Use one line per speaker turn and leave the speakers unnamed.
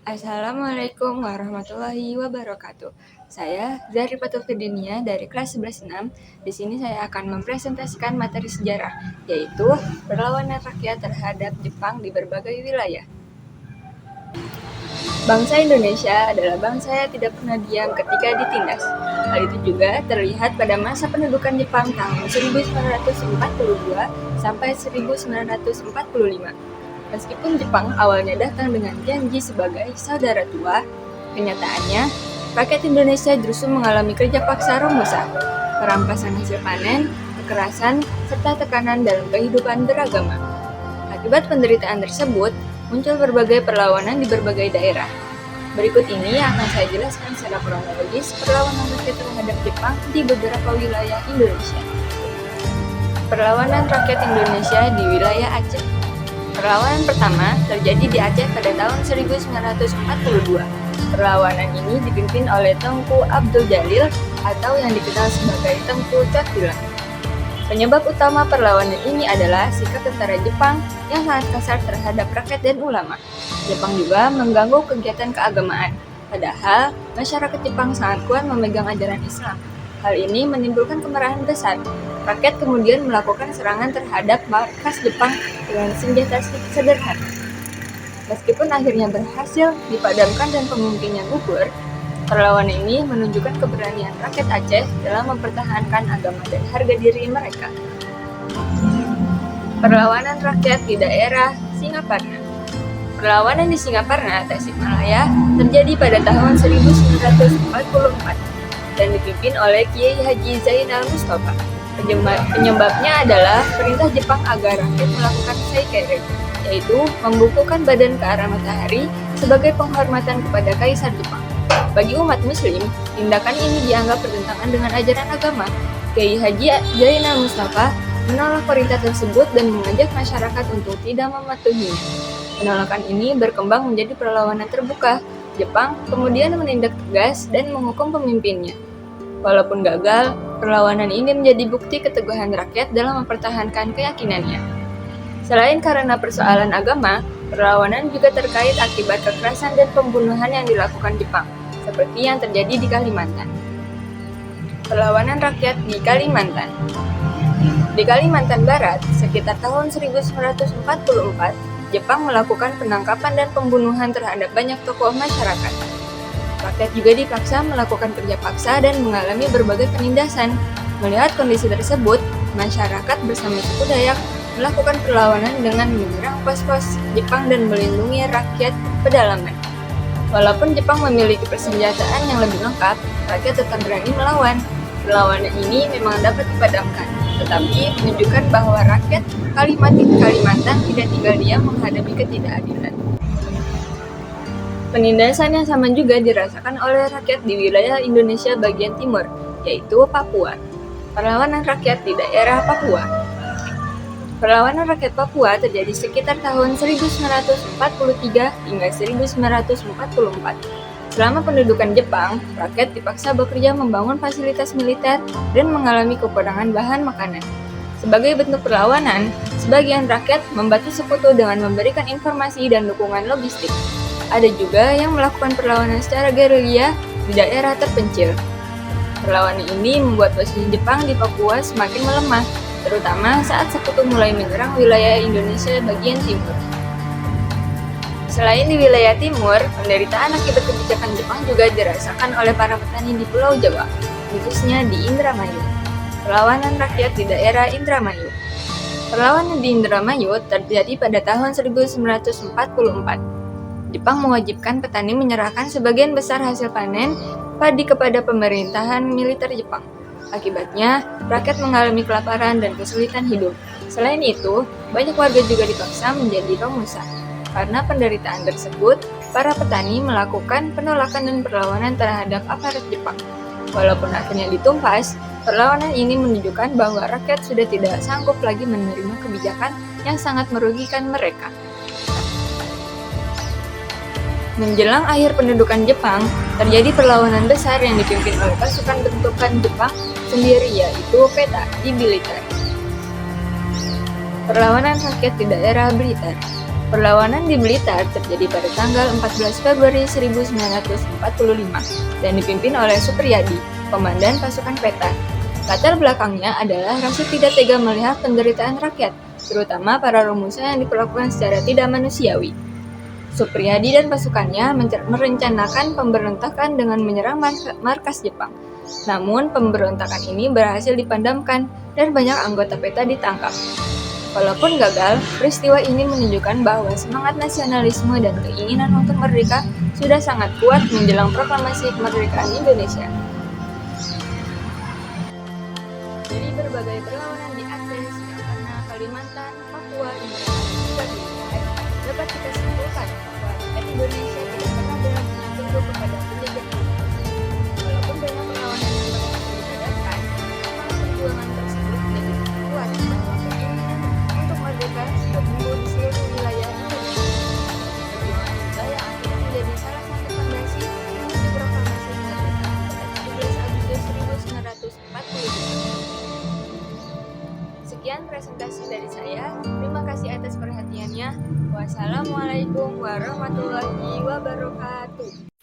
Assalamualaikum warahmatullahi wabarakatuh. Saya Zahri Patulfidenia dari kelas 11-6. Di sini saya akan mempresentasikan materi sejarah, yaitu perlawanan rakyat terhadap Jepang di berbagai wilayah. Bangsa Indonesia adalah bangsa yang tidak pernah diam ketika ditindas. Hal itu juga terlihat pada masa pendudukan Jepang tahun 1942 sampai 1945. Meskipun Jepang awalnya datang dengan janji sebagai saudara tua, kenyataannya rakyat Indonesia justru mengalami kerja paksa Romusa, perampasan hasil panen, kekerasan, serta tekanan dalam kehidupan beragama. Akibat penderitaan tersebut, muncul berbagai perlawanan di berbagai daerah. Berikut ini akan saya jelaskan secara kronologis perlawanan rakyat terhadap Jepang di beberapa wilayah Indonesia. Perlawanan rakyat Indonesia di wilayah Aceh. Perlawanan pertama terjadi di Aceh pada tahun 1942. Perlawanan ini dipimpin oleh Tengku Abdul Jalil atau yang dikenal sebagai Tengku Cotilang. Penyebab utama perlawanan ini adalah sikap tentara Jepang yang sangat kasar terhadap rakyat dan ulama. Jepang juga mengganggu kegiatan keagamaan, padahal masyarakat Jepang sangat kuat memegang ajaran Islam. Hal ini menimbulkan kemarahan besar. Rakyat kemudian melakukan serangan terhadap markas Jepang dengan senjata sederhana. Meskipun akhirnya berhasil dipadamkan dan pemimpinnya gugur, perlawanan ini menunjukkan keberanian rakyat Aceh dalam mempertahankan agama dan harga diri mereka. Perlawanan rakyat di daerah Singaparna. Perlawanan di Singaparna, Tasikmalaya, terjadi pada tahun 1944 dan dipimpin oleh Kiai Haji Zainal Mustafa. Penyebabnya adalah perintah Jepang agar rakyat melakukan saikere, yaitu membukukan badan ke arah matahari sebagai penghormatan kepada Kaisar Jepang. Bagi umat muslim, tindakan ini dianggap bertentangan dengan ajaran agama. Kiai Haji Zainal Mustafa menolak perintah tersebut dan mengajak masyarakat untuk tidak mematuhinya. Penolakan ini berkembang menjadi perlawanan terbuka. Jepang kemudian menindak tegas dan menghukum pemimpinnya. Walaupun gagal, perlawanan ini menjadi bukti keteguhan rakyat dalam mempertahankan keyakinannya. Selain karena persoalan agama, perlawanan juga terkait akibat kekerasan dan pembunuhan yang dilakukan Jepang, seperti yang terjadi di Kalimantan. Perlawanan rakyat di Kalimantan. Di Kalimantan Barat, sekitar tahun 1944, Jepang melakukan penangkapan dan pembunuhan terhadap banyak tokoh masyarakat. Rakyat juga dipaksa melakukan kerja paksa dan mengalami berbagai penindasan. Melihat kondisi tersebut, masyarakat bersama suku Dayak melakukan perlawanan dengan menyerang pos-pos Jepang dan melindungi rakyat pedalaman. Walaupun Jepang memiliki persenjataan yang lebih lengkap, rakyat tetap berani melawan. Perlawanan ini memang dapat dipadamkan, tetapi menunjukkan bahwa rakyat Kalimantan tidak tinggal diam menghadapi ketidakadilan. Penindasan yang sama juga dirasakan oleh rakyat di wilayah Indonesia bagian timur, yaitu Papua. Perlawanan rakyat di daerah Papua. Perlawanan rakyat Papua terjadi sekitar tahun 1943 hingga 1944. Selama pendudukan Jepang, rakyat dipaksa bekerja membangun fasilitas militer dan mengalami kekurangan bahan makanan. Sebagai bentuk perlawanan, sebagian rakyat membantu sekutu dengan memberikan informasi dan dukungan logistik. Ada juga yang melakukan perlawanan secara gerilya di daerah terpencil. Perlawanan ini membuat posisi Jepang di Papua semakin melemah, terutama saat sekutu mulai menyerang wilayah Indonesia bagian timur. Selain di wilayah timur, penderitaan akibat kebijakan Jepang juga dirasakan oleh para petani di Pulau Jawa, khususnya di Indramayu. Perlawanan rakyat di daerah Indramayu. Perlawanan di Indramayu terjadi pada tahun 1944. Jepang mewajibkan petani menyerahkan sebagian besar hasil panen padi kepada pemerintahan militer Jepang. Akibatnya, rakyat mengalami kelaparan dan kesulitan hidup. Selain itu, banyak warga juga dipaksa menjadi romusa. Karena penderitaan tersebut, para petani melakukan penolakan dan perlawanan terhadap aparat Jepang. Walaupun akhirnya ditumpas, perlawanan ini menunjukkan bahwa rakyat sudah tidak sanggup lagi menerima kebijakan yang sangat merugikan mereka. Menjelang akhir pendudukan Jepang, terjadi perlawanan besar yang dipimpin oleh pasukan bentukan Jepang sendiri, yaitu Peta di Blitar. Perlawanan rakyat di daerah Blitar. Perlawanan di Blitar terjadi pada tanggal 14 Februari 1945 dan dipimpin oleh Supriyadi, komandan pasukan peta. Latar belakangnya adalah rasa tidak tega melihat penderitaan rakyat, terutama para romusa yang diperlakukan secara tidak manusiawi. Supriyadi dan pasukannya merencanakan pemberontakan dengan menyerang markas Jepang. Namun, pemberontakan ini berhasil dipadamkan dan banyak anggota peta ditangkap. Walaupun gagal, peristiwa ini menunjukkan bahwa semangat nasionalisme dan keinginan untuk merdeka sudah sangat kuat menjelang proklamasi kemerdekaan Indonesia. Dari berbagai perlawanan di Aceh, Singapura, Kalimantan, Papua, hingga Timur dapat kita simpulkan bahwa rakyat Indonesia tidak pernah benar-benar tunduk kepada penjajahan. Walaupun banyak perlawanan yang berhasil dipadamkan, semangat perjuangan tersebut menjadi kuat bahwa keinginan untuk merdeka sudah tumbuh di seluruh wilayah Indonesia. Perjuangan itulah yang akhirnya menjadi salah satu fondasi menuju proklamasi kemerdekaan pada 17 Agustus 1945. Sekian presentasi dari saya. Terima kasih atas perhatiannya. Wassalamualaikum warahmatullahi wabarakatuh.